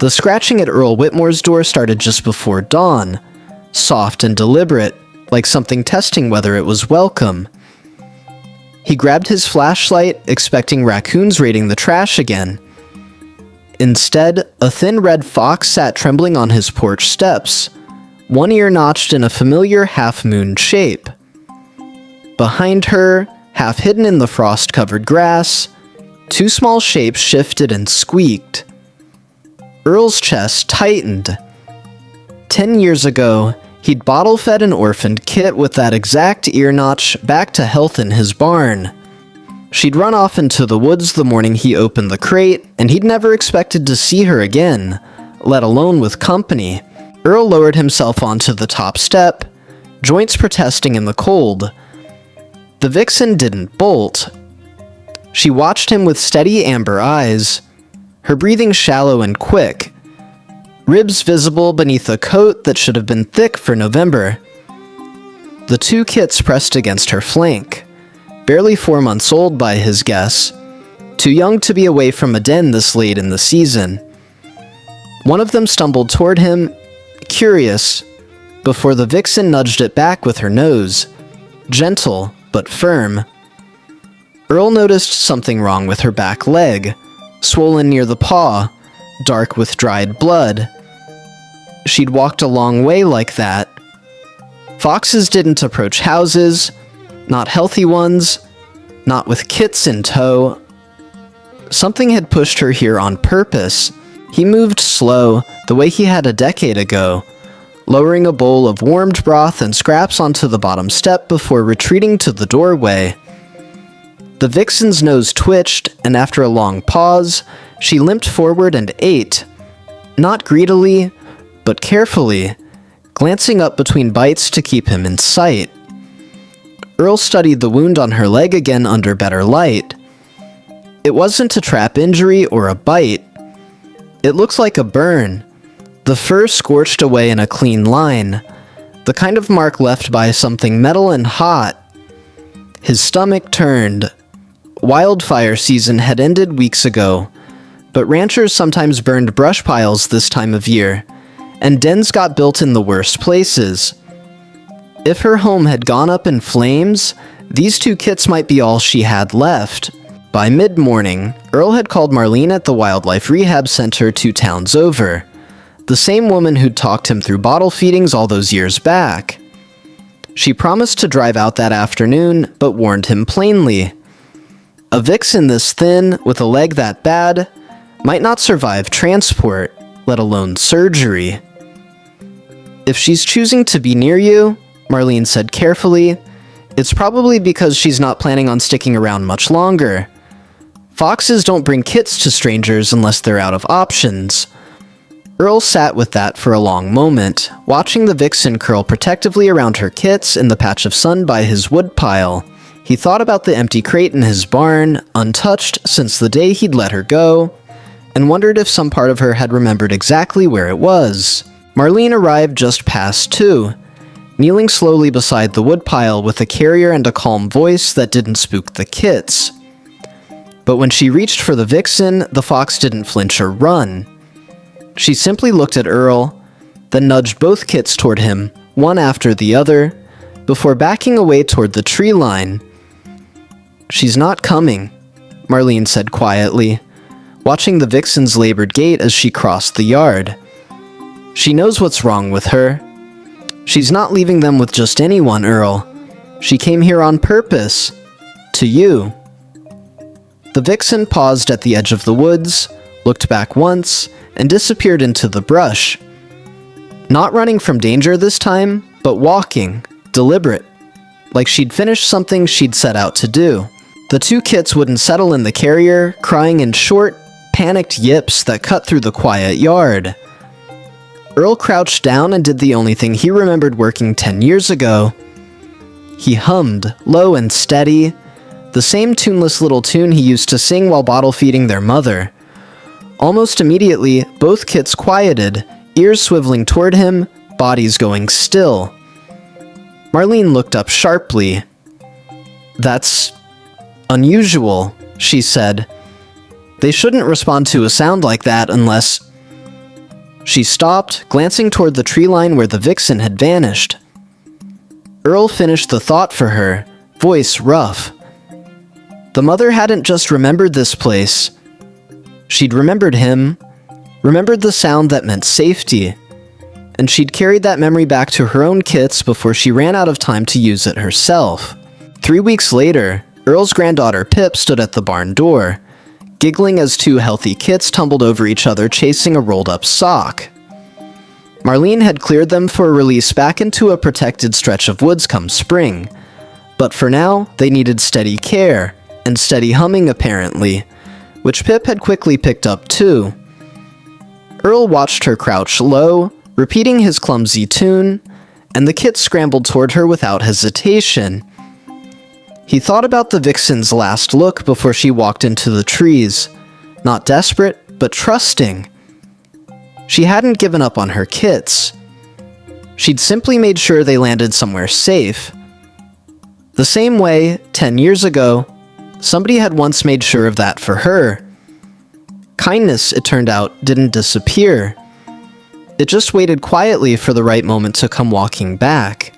The scratching at Earl Whitmore's door started just before dawn, soft and deliberate, like something testing whether it was welcome. He grabbed his flashlight, expecting raccoons raiding the trash again. Instead, a thin red fox sat trembling on his porch steps, one ear notched in a familiar half-moon shape. Behind her, half hidden in the frost-covered grass, two small shapes shifted and squeaked. Earl's chest tightened. 10 years ago, he'd bottle-fed an orphaned kit with that exact ear notch back to health in his barn. She'd run off into the woods the morning he opened the crate, and he'd never expected to see her again, let alone with company. Earl lowered himself onto the top step, joints protesting in the cold. The vixen didn't bolt. She watched him with steady amber eyes, her breathing shallow and quick, ribs visible beneath a coat that should have been thick for November. The two kits pressed against her flank, barely 4 months old by his guess, too young to be away from a den this late in the season. One of them stumbled toward him, curious, before the vixen nudged it back with her nose, gentle but firm. Earl noticed something wrong with her back leg, swollen near the paw, dark with dried blood. She'd walked a long way like that. Foxes didn't approach houses, not healthy ones, not with kits in tow. Something had pushed her here on purpose. He moved slow, the way he had a decade ago, lowering a bowl of warmed broth and scraps onto the bottom step before retreating to the doorway. The vixen's nose twitched, and after a long pause, she limped forward and ate. Not greedily, but carefully, glancing up between bites to keep him in sight. Earl studied the wound on her leg again under better light. It wasn't a trap injury or a bite. It looks like a burn, the fur scorched away in a clean line, the kind of mark left by something metal and hot. His stomach turned. Wildfire season had ended weeks ago, but ranchers sometimes burned brush piles this time of year, and dens got built in the worst places. If her home had gone up in flames, these two kits might be all she had left. By mid-morning, Earl had called Marlene at the Wildlife Rehab Center 2 towns over, the same woman who'd talked him through bottle feedings all those years back. She promised to drive out that afternoon, but warned him plainly. A vixen this thin, with a leg that bad, might not survive transport, let alone surgery. If she's choosing to be near you, Marlene said carefully, it's probably because she's not planning on sticking around much longer. Foxes don't bring kits to strangers unless they're out of options. Earl sat with that for a long moment, watching the vixen curl protectively around her kits in the patch of sun by his woodpile. He thought about the empty crate in his barn, untouched since the day he'd let her go, and wondered if some part of her had remembered exactly where it was. Marlene arrived just past 2, kneeling slowly beside the woodpile with a carrier and a calm voice that didn't spook the kits. But when she reached for the vixen, the fox didn't flinch or run. She simply looked at Earl, then nudged both kits toward him, one after the other, before backing away toward the tree line. She's not coming, Marlene said quietly, watching the vixen's labored gait as she crossed the yard. She knows what's wrong with her. She's not leaving them with just anyone, Earl. She came here on purpose. To you. The vixen paused at the edge of the woods, looked back once, and disappeared into the brush. Not running from danger this time, but walking, deliberate, like she'd finished something she'd set out to do. The two kits wouldn't settle in the carrier, crying in short, panicked yips that cut through the quiet yard. Earl crouched down and did the only thing he remembered working 10 years ago. He hummed, low and steady, the same tuneless little tune he used to sing while bottle feeding their mother. Almost immediately, both kits quieted, ears swiveling toward him, bodies going still. Marlene looked up sharply. That's unusual, she said. They shouldn't respond to a sound like that unless... She stopped, glancing toward the tree line where the vixen had vanished. Earl finished the thought for her, voice rough. The mother hadn't just remembered this place. She'd remembered him, remembered the sound that meant safety, and she'd carried that memory back to her own kits before she ran out of time to use it herself. 3 weeks later, Earl's granddaughter Pip stood at the barn door, giggling as two healthy kits tumbled over each other chasing a rolled-up sock. Marlene had cleared them for release back into a protected stretch of woods come spring, but for now, they needed steady care, and steady humming apparently, which Pip had quickly picked up too. Earl watched her crouch low, repeating his clumsy tune, and the kit scrambled toward her without hesitation. He thought about the vixen's last look before she walked into the trees, not desperate, but trusting. She hadn't given up on her kits. She'd simply made sure they landed somewhere safe. The same way, 10 years ago, somebody had once made sure of that for her. Kindness, it turned out, didn't disappear. It just waited quietly for the right moment to come walking back.